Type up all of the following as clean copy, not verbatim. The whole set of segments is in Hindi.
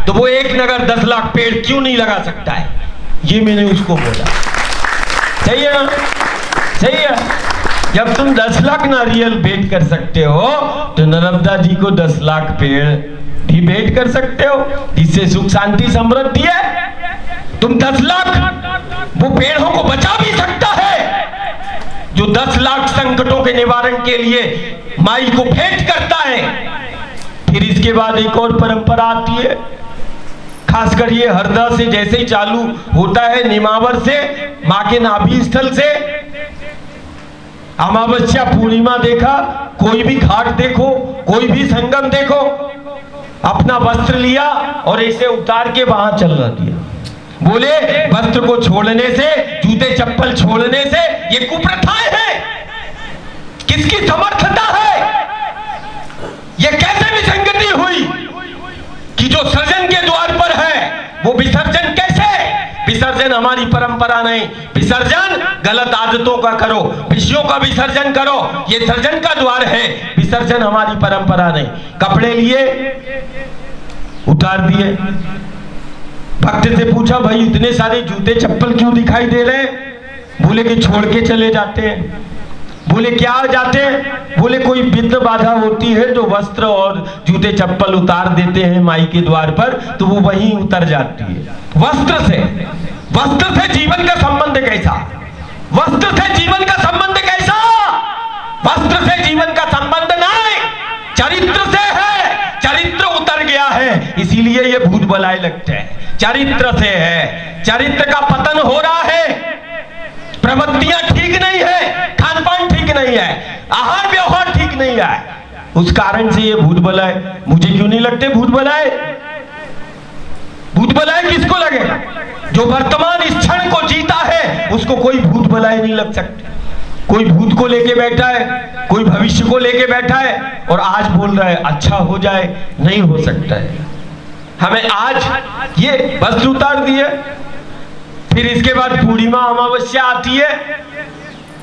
तो वो एक नगर 10 लाख पेड़ क्यों नहीं लगा सकता है? ये मैंने उसको बोला। सही है ना? सही है। जब तुम 10 लाख नारियल भेंट कर सकते हो तो नर्मदा जी को 10 लाख पेड़ भी भेंट कर सकते हो, इससे सुख शांति समृद्धि है। तुम 10 लाख वो पेड़ों को बचा भी सकता है जो 10 लाख संकटों के निवारण के लिए माई को भेंट करता है। फिर इसके बाद एक और परंपरा आती है, खासकर ये हरदा से जैसे ही चालू होता है, निमावर से, मां के नाभि स्थल से, अमावस्या पूर्णिमा देखा, कोई भी घाट देखो, कोई भी संगम देखो, अपना वस्त्र लिया और ऐसे उतार के वहां चलना दिया। बोले वस्त्र को छोड़ने से, जूते चप्पल छोड़ने से ये कुप्रथाएं हैं। किसकी समर्थता है? ये कैसे विसंगति हुई कि जो सृजन के द्वार पर है वो विसर्जन कैसे? विसर्जन हमारी परंपरा नहीं। विसर्जन गलत आदतों का करो, विषयों का विसर्जन करो, ये सृजन का द्वार है, विसर्जन हमारी परंपरा नहीं। कपड़े लिए, उतार दिए। भक्त से पूछा, भाई इतने सारे जूते चप्पल क्यों दिखाई दे रहे हैं? बोले कि छोड़ के चले जाते हैं। बोले क्या जाते हैं? बोले कोई विघ्न बाधा होती है तो वस्त्र और जूते चप्पल उतार देते हैं माई के द्वार पर, तो वो वहीं उतर जाती है। वस्त्र से जीवन का संबंध कैसा? वस्त्र से जीवन का संबंध कैसा? वस्त्र से जीवन का संबंध नहीं, चरित्र से है। चरित्र उतर गया है, इसीलिए ये भूत बलाए लगते हैं। चरित्र से है, चरित्र का पतन हो रहा है, प्रवृत्तियां ठीक नहीं है, खान पान ठीक नहीं है, आहार व्यवहार ठीक नहीं है, उस कारण से ये भूत बलाए। मुझे क्यों नहीं लगते भूत बलाए? भूत बलाए किसको लगेगा? जो वर्तमान इस क्षण को जीता है उसको कोई भूत बलाए नहीं लग सकते। कोई भूत को लेके बैठा है, कोई भविष्य को लेके बैठा है और आज बोल रहा है अच्छा हो जाए, नहीं हो सकता है। हमें आज ये वस्त्र उतार दिए, फिर इसके बाद पूर्णिमा अमावस्या आती है,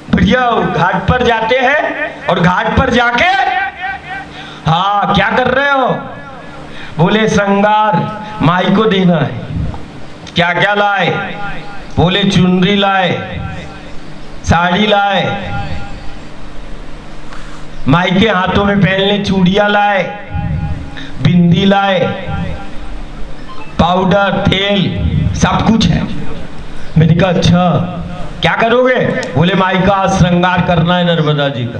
बढ़िया घाट पर जाते हैं और घाट पर जाके हाँ क्या कर रहे हो? बोले श्रृंगार माई को देना है। क्या क्या लाए? बोले चुनरी लाए, साड़ी लाए, माई के हाथों में पहनने चूड़ियां लाए, बिंदी लाए, पाउडर, तेल, सब कुछ है। मैंने कहा अच्छा क्या करोगे? बोले माई का श्रृंगार करना है नर्मदा जी का।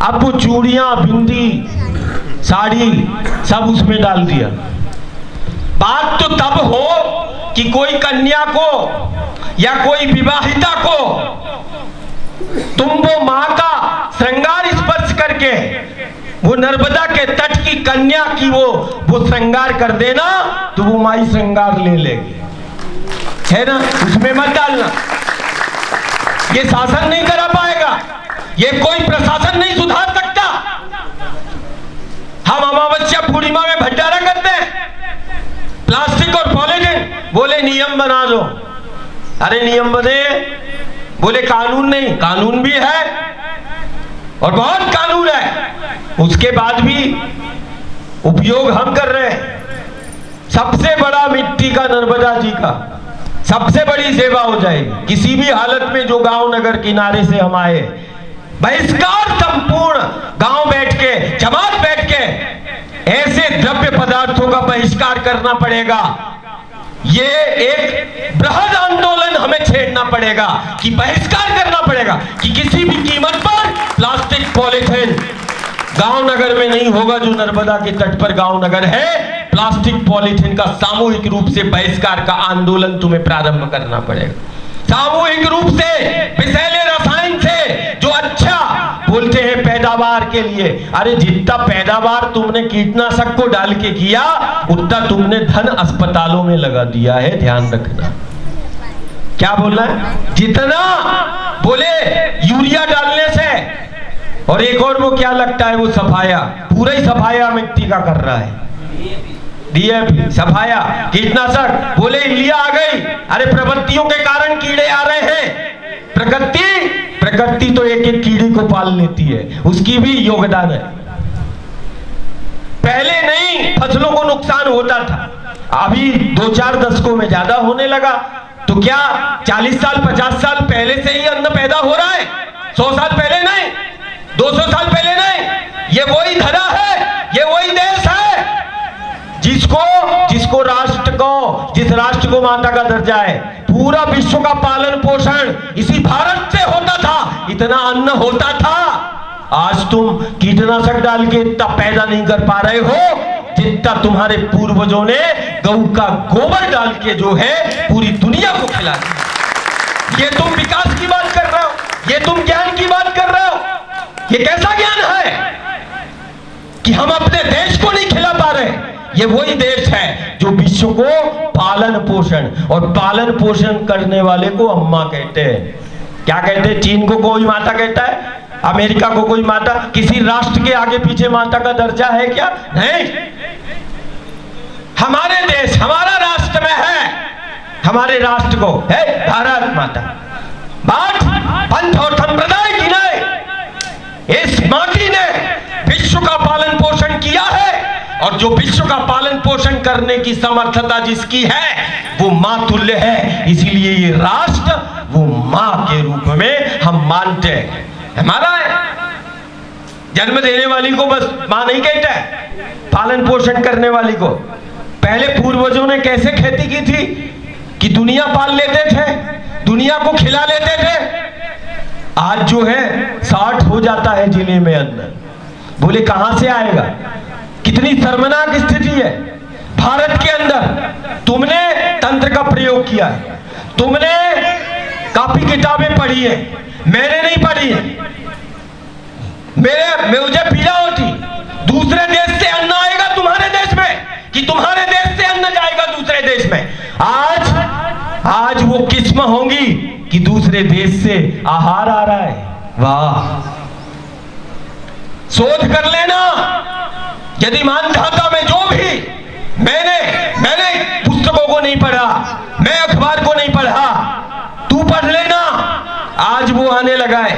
अब वो चूड़ियां, बिंदी, साड़ी सब उसमें डाल दिया। बात तो तब हो कि कोई कन्या को या कोई विवाहिता को तुम वो मां का श्रृंगार स्पर्श करके वो नर्मदा के तट की कन्या की वो श्रृंगार कर देना तो वो माई श्रृंगार ले लेगी, है ना? उसमें मत डालना। ये शासन नहीं करा पाएगा, ये कोई प्रशासन नहीं सुधार सकता। हम अमावस्या पूर्णिमा में भंडारा करते हैं, प्लास्टिक और पॉलीथिन, बोले नियम बना दो। अरे नियम बने, बोले कानून नहीं। कानून भी है और बहुत कानून है, उसके बाद भी उपयोग हम कर रहे हैं। सबसे बड़ा मिट्टी का नर्मदा जी का सबसे बड़ी सेवा हो जाएगी किसी भी हालत में। जो गांव नगर किनारे से हम आए, बहिष्कार संपूर्ण गांव बैठ के, जमात बैठ के ऐसे द्रव्य पदार्थों का बहिष्कार करना पड़ेगा। ये एक बृहद आंदोलन हमें छेड़ना पड़ेगा कि बहिष्कार करना पड़ेगा कि किसी भी कीमत पर प्लास्टिक पॉलीथिन गांव नगर में नहीं होगा। जो नर्मदा के तट पर गांव नगर है, प्लास्टिक पॉलीथिन का सामूहिक रूप से बहिष्कार का आंदोलन तुम्हें प्रारंभ करना पड़ेगा। सामूहिक रूप से विषैले रसायन से जो अच्छा बोलते हैं पैदावार के लिए, अरे जितना पैदावार तुमने कीटनाशक को डाल के किया उतना तुमने धन अस्पतालों में लगा दिया है, ध्यान रखना। क्या बोलना है? जितना बोले यूरिया डालने से, और एक और वो क्या लगता है वो सफाया, पूरा ही सफाया मिट्टी का कर रहा है, डीएपी, सफाया, कीटनाशक, बोले इल्लियां आ गई। अरे प्रवृत्तियों के कारण कीड़े आ रहे हैं। प्रकृति तो एक एक कीड़ी को पाल लेती है, उसकी भी योगदान है। पहले नहीं फसलों को नुकसान होता था, अभी 2-4 दशकों में ज्यादा होने लगा। तो क्या 40 साल 50 साल पहले से ही अन्न पैदा हो रहा है? 100 साल पहले नहीं, 200 साल पहले नहीं। ये वही धरा है, ये वही देश है जिसको राष्ट्र को, जिस राष्ट्र को माता का दर्जा है, पूरा विश्व का पालन पोषण इसी भारत से होता था, इतना अन्न होता था। आज तुम कीटनाशक डाल के इतना पैदा नहीं कर पा रहे हो जितना तुम्हारे पूर्वजों ने गऊ का गोबर डाल के जो है पूरी दुनिया को खिला दिया। ये तुम विकास की बात कर रहे हो, ये तुम ज्ञान की बात कर रहे हो। ये कैसा ज्ञान है कि हम अपने देश को नहीं खिला पा रहे? ये वही देश है जो विश्व को पालन पोषण, और पालन पोषण करने वाले को अम्मा कहते हैं। क्या कहते हैं? चीन को कोई माता कहता है, अमेरिका को कोई माता, किसी राष्ट्र के आगे पीछे माता का दर्जा है क्या? नहीं। हमारे देश, हमारा राष्ट्र में है, हमारे राष्ट्र को है भारत माता। बात पंथ और संप्रदाय की नहीं, इस माटी ने विश्व का पालन पोषण किया है, और जो विश्व का पालन पोषण करने की समर्थता जिसकी है वो मां तुल्य है। इसीलिए ये राष्ट्र वो मां के रूप में हम मानते हैं। हमारा है, जन्म देने वाली को बस मां नहीं कहता है, पालन पोषण करने वाली को। पहले पूर्वजों ने कैसे खेती की थी कि दुनिया पाल लेते थे, दुनिया को खिला लेते थे। आज जो है 60 हो जाता है जिले में अन्न, बोले कहां से आएगा? कितनी शर्मनाक स्थिति है भारत के अंदर। तुमने तंत्र का प्रयोग किया है, तुमने काफी किताबें पढ़ी है, मैंने नहीं पढ़ी है। मुझे पीड़ा होती, दूसरे देश से अन्न आएगा तुम्हारे देश में कि तुम्हारे देश से अन्न जाएगा दूसरे देश में? आज वो किस्म होंगी कि दूसरे देश से आहार आ रहा है। वाह, शोध कर लेना। यदि मानधाता में जो भी मैंने पुस्तकों को नहीं पढ़ा, मैं अखबार को नहीं पढ़ा, तू पढ़ लेना। आज वो आने लगा है।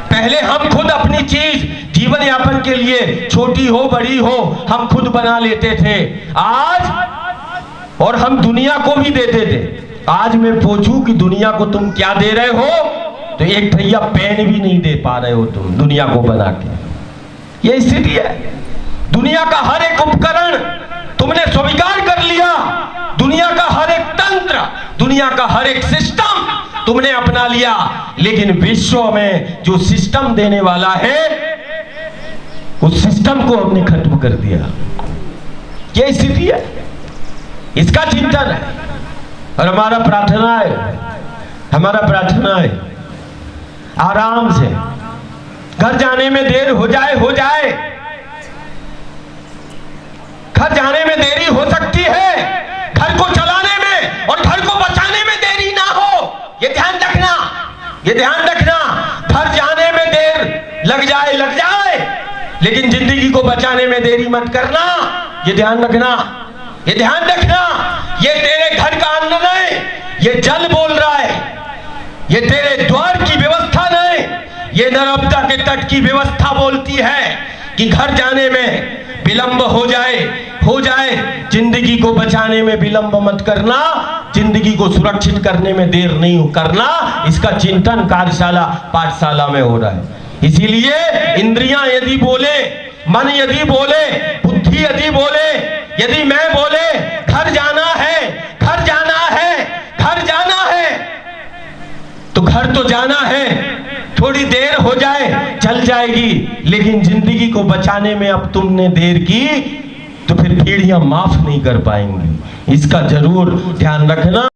पहले हम खुद अपनी चीज जीवन यापन के लिए, छोटी हो बड़ी हो, हम खुद बना लेते थे। आज और हम दुनिया को भी देते थे। आज मैं पूछूं कि दुनिया को तुम क्या दे रहे हो, तो एक भैया पेन भी नहीं दे पा रहे हो तुम दुनिया को बना के। ये स्थिति है। दुनिया का हर एक उपकरण तुमने स्वीकार कर लिया, दुनिया का हर एक तंत्र, दुनिया का हर एक सिस्टम तुमने अपना लिया, लेकिन विश्व में जो सिस्टम देने वाला है उस सिस्टम को हमने खत्म कर दिया। यह स्थिति है, इसका चिंतन है। और हमारा प्रार्थना है आराम से, घर जाने में देर हो जाए, घर जाने में देरी हो सकती है, घर को चलाने में और घर को बचाने में देरी ना हो, ये ध्यान रखना। घर जाने में देर लग जाए, लेकिन जिंदगी को बचाने में देरी मत करना, ये ध्यान रखना। ये तेरे घर का अन्न नहीं, ये जल बोल रहा है। ये तेरे द्वार की व्यवस्था नहीं, ये नर्मदा के तट की व्यवस्था बोलती है कि घर जाने में विलंब हो जाए, जिंदगी को बचाने में विलंब मत करना, जिंदगी को सुरक्षित करने में देर नहीं करना। इसका चिंतन कार्यशाला पाठशाला में हो रहा है। इसीलिए इंद्रियां यदि बोले, मन यदि बोले, बुद्धि यदि बोले, यदि मैं बोले घर जाना है, तो घर तो जाना है, थोड़ी देर हो जाए चल जाएगी, लेकिन जिंदगी को बचाने में अब तुमने देर की तो फिर पीढ़ियां माफ नहीं कर पाएंगी। इसका जरूर ध्यान रखना।